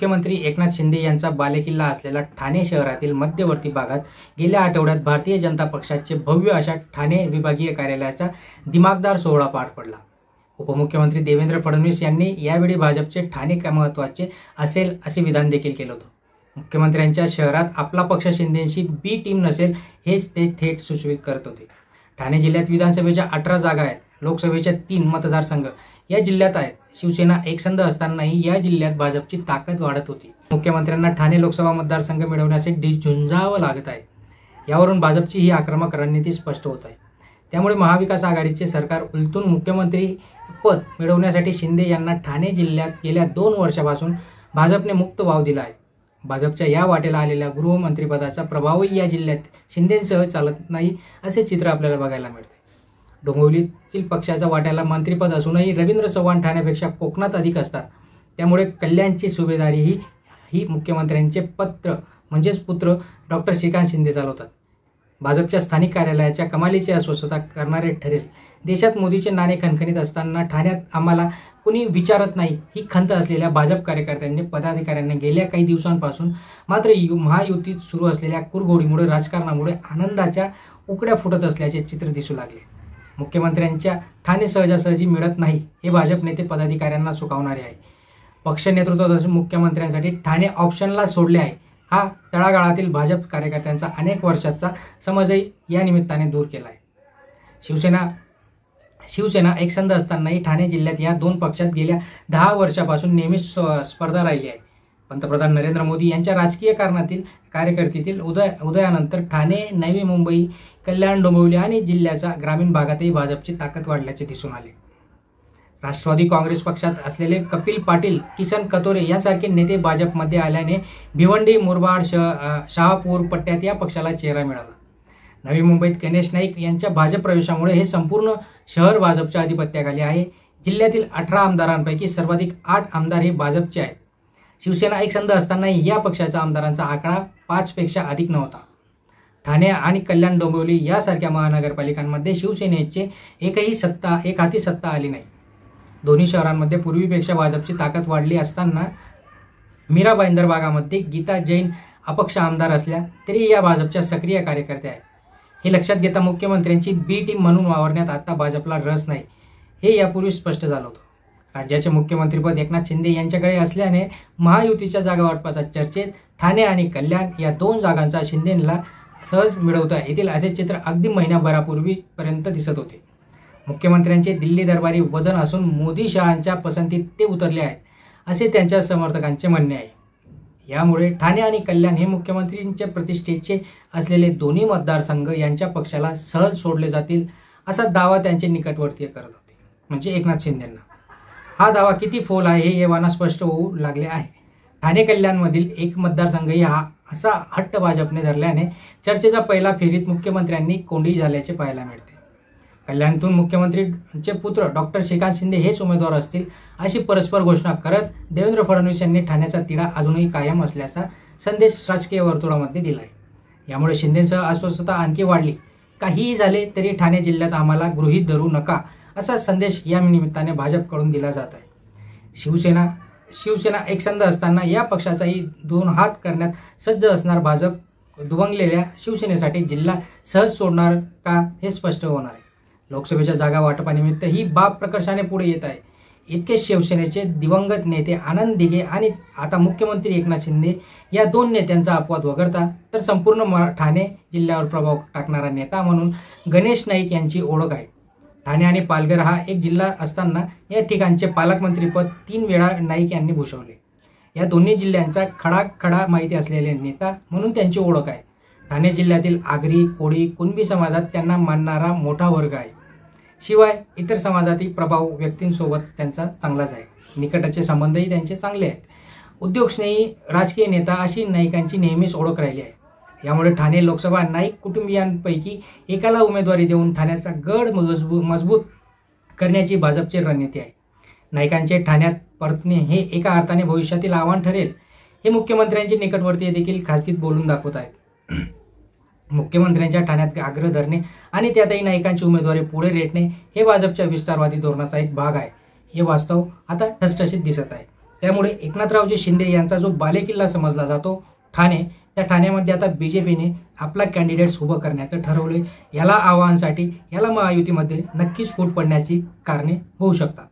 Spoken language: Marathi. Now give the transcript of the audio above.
मुख्यमंत्री एकनाथ शिंदे यांचा बालेकिल्ला असलेला ठाणे शहरातील मध्यवर्ती भागात गेल्या आठवड्यात भारतीय जनता पक्षाचे भव्य अशा ठाणे विभागीय कार्यालयाचा दिमागदार सोहळा पार पडला। उपमुख्यमंत्री देवेंद्र फडणवीस यांनी यावेळी भाजपचे ठाणे महत्त्वाचे असेल असे विधान देखील केले होते। मुख्यमंत्र्यांच्या शहरात आपला पक्ष शिंदेशी बी टीम नसेल हेच ते थेट सुचवित करत होते। ठाणे जिल्ह्यात विधानसभेच्या 18 जागा आहेत, लोकसभेच्या 3 मतदारसंघ या जिल्ह्यात आहेत। शिवसेना एकसंध असतानाही या जिल्ह्यात भाजपची ताकद वाढत होती। मुख्यमंत्र्यांना ठाणे लोकसभा मतदारसंघ मिळवण्यासाठी झुंजावं लागत आहे। यावरून भाजपची ही आक्रमक रणनीती स्पष्ट होत आहे। त्यामुळे महाविकास आघाडीचे सरकार उलटून मुख्यमंत्री पद मिळवण्यासाठी शिंदे यांना ठाणे जिल्ह्यात गेल्या 2 वर्षापासून भाजपने मुक्त वाव दिला आहे। भाजपच्या या वाटेला आलेल्या गृहमंत्रीपदाचा प्रभावही या जिल्ह्यात शिंदेंसह चालत नाही असे चित्र आपल्याला बघायला मिळते। डोंबिवलीतील पक्षाच्या वाट्याला मंत्रिपद असूनही रवींद्र चव्हाण ठाण्यापेक्षा कोकणात अधिक असतात। त्यामुळे कल्याणची सुभेदारी ही मुख्यमंत्र्यांचे पुत्र डॉक्टर श्रीकांत शिंदे चालवतात। भाजपच्या स्थानिक कार्यालयाच्या कमालीची अस्वस्थता करणारे ठरेल। देशात मोदीचे नाणे खणखणीत असताना ठाण्यात आम्हाला कुणी विचारत नाही ही खंत असलेल्या भाजप कार्यकर्त्यांनी पदाधिकाऱ्यांनी गेल्या काही दिवसांपासून मात्र महायुतीत सुरू असलेल्या कुरघोडीमुळे राजकारणामुळे आनंदाच्या उकड्या फुटत असल्याचे चित्र दिसू लागले। मुख्यमंत्र्यांच्या ठाणे सहजासहजी मिळत नाही हे भाजप नेते पदाधिकाऱ्यांना सुकावणारे आहे। पक्ष नेतृत्वात मुख्यमंत्र्यांसाठी ठाणे ऑप्शनला सोडले आहे हा तळागाळातील भाजप कार्यकर्त्यांचा अनेक वर्षाचा समजही या निमित्ताने दूर केला आहे। शिवसेना एकसंध असतानाही ठाणे जिल्ह्यात या 2 पक्षात गेल्या 10 वर्षापासून नेहमीच स्पर्धा राहिली आहे। पंतप्रधान नरेंद्र मोदी यांच्या राजकीय कारकिर्दीतील उदयानंतर ठाणे, नवी मुंबई, कल्याण, डोंबिवली आणि जिल्ह्याच्या ग्रामीण भागातही भाजपची ताकद वाढल्याचे दिसून आले। राष्ट्रवादी काँग्रेस पक्षात असलेले कपिल पाटील, किसन कथोरे यांसारखे नेते भाजपमध्ये आल्याने भिवंडी, मुरबाड, शहापूर पट्ट्यात या पक्षाला चेहरा मिळाला। नवी मुंबईत गणेश नाईक यांच्या भाजप प्रवेशामुळे हे संपूर्ण शहर भाजपच्या अधिपत्याखाली आहे। जिल्ह्यातील 18 आमदारांपैकी सर्वाधिक 8 आमदार हे भाजपचे आहेत। शिवसेना एकसंध असतानाही या पक्षाचा आमदारांचा आकडा 5 पेक्षा अधिक नव्हता। ठाणे आणि कल्याण, डोंबिवली यासारख्या महानगरपालिकांमध्ये शिवसेनेचे एक हाती सत्ता आली नाही। दोन्ही शहरांमध्ये पूर्वीपेक्षा भाजपची ताकद वाढली असताना मीरा भाईंदर भागामध्ये गीता जैन अपक्ष आमदार असल्या तरी या भाजपच्या सक्रिय कार्यकर्त्या आहेत। हे लक्षात घेता मुख्यमंत्र्यांची बी टीम म्हणून वावरण्यात आता भाजपला रस नाही हे यापूर्वी स्पष्ट झालं होतं। राज्याचे मुख्यमंत्रीपद एकनाथ शिंदे यांच्याकडे असल्याने महायुतीच्या जागा वाटपाच्या चर्चेत ठाणे आणि कल्याण या 2 जागांचा शिंदेंना सहज मिळवता येतील असे चित्र अगदी महिन्याभरापूर्वीपर्यंत दिसत होते। मुख्यमंत्र्यांचे दिल्ली दरबारी वजन असून मोदी शहांच्या पसंतीत ते उतरले आहेत असे त्यांच्या समर्थकांचे म्हणणे आहे। यामुळे ठाणे आणि कल्याण हे मुख्यमंत्र्यांच्या प्रतिष्ठेचे असलेले दोन्ही मतदारसंघ यांच्या पक्षाला सहज सोडले जातील असा दावा त्यांचे निकटवर्तीय करत होते, म्हणजे एकनाथ शिंदेंना। हा दावा किती फोल आहे हे एव्हाना स्पष्ट होऊ लागले आहे। ठाणे कल्याणमधील एक मतदारसंघही असा हट्ट भाजपने धरल्याने चर्चेचा पहिला फेरीत मुख्यमंत्र्यांनी कोंडी झाल्याचे पाहायला मिळते। कल्याणातून मुख्यमंत्रीचे पुत्र डॉक्टर श्रीकांत शिंदे हेच उमेदवार असतील अशी परस्पर घोषणा करत देवेंद्र फडणवीस यांनी ठाण्याचा तिढा अजूनही कायम असल्याचा संदेश राजकीय वर्तुळामध्ये दिला आहे। यामुळे शिंदेसह अस्वस्थता आणखी वाढली। काहीही झाले तरी ठाणे जिल्ह्यात आम्हाला गृहीत धरू नका असा संदेश या निमित्ताने भाजपकडून दिला जात आहे। शिवसेना एकसंध असताना या पक्षाचाही 2 हात करण्यात सज्ज असणार भाजप दुभंगलेल्या शिवसेनेसाठी जिल्हा सहज सोडणार का हे स्पष्ट होणार आहे। लोकसभेच्या जागा वाटपानिमित्त ही बाब प्रकर्षाने पुढे येत आहे। इतकेच शिवसेनेचे दिवंगत नेते आनंद दिघे आणि आता मुख्यमंत्री एकनाथ शिंदे या 2 नेत्यांचा अपवाद वगळता तर संपूर्ण ठाणे जिल्ह्यावर प्रभाव टाकणारा नेता म्हणून गणेश नाईक यांची ओळख आहे। ठाणे आणि पालघर हा एक जिल्हा असताना या ठिकाणचे पालकमंत्रीपद 3 वेळा नाईक यांनी भूषवले। या दोन्ही जिल्ह्यांचा खडा माहिती असलेले नेता म्हणून त्यांची ओळख आहे। ठाणे जिल्ह्यातील आगरी, कोळी, कुणबी समाजात त्यांना मानणारा मोठा वर्ग आहे। शिवाय इतर समाजातील प्रभाव व्यक्तींसोबत त्यांचा चांगलाच आहे। निकटचे संबंधही त्यांचे चांगले आहेत। उद्योगस्नेही राजकीय नेता अशी नाईकांची नेहमीच ओळख राहिली आहे। यामुळे ठाणे लोकसभा नाईक कुटुंबियांपैकी एकाला उमेदवारी देऊन ठाण्याचा गड मजबूत करण्याची भाजपची रणनीती आहे। नाईकांचे ठाण्यात परतणे हे एका अर्थाने भविष्यातील आव्हान ठरेल हे मुख्यमंत्र्यांचे निकटवर्तीय देखील खासगीत बोलून दाखवत आहेत। मुख्यमंत्र्यांच्या ठाण्यात आग्रह धरणे आणि त्यातही नाईकांची उमेदवारी पुढे रेटणे हे भाजपच्या विस्तारवादी धोरणाचा एक भाग आहे। हे वास्तव आता ठसठशीत दिसत आहे। त्यामुळे एकनाथरावजी शिंदे यांचा जो बालेकिल्ला समजला जातो ठाणे, त्या ठाण्यामध्ये आता बीजेपीने आपला कॅन्डिडेट्स उभं करण्याचं ठरवले. याला आव्हानासाठी याला महायुतीमध्ये नक्कीच फूट पडण्याची कारणे होऊ शकतात.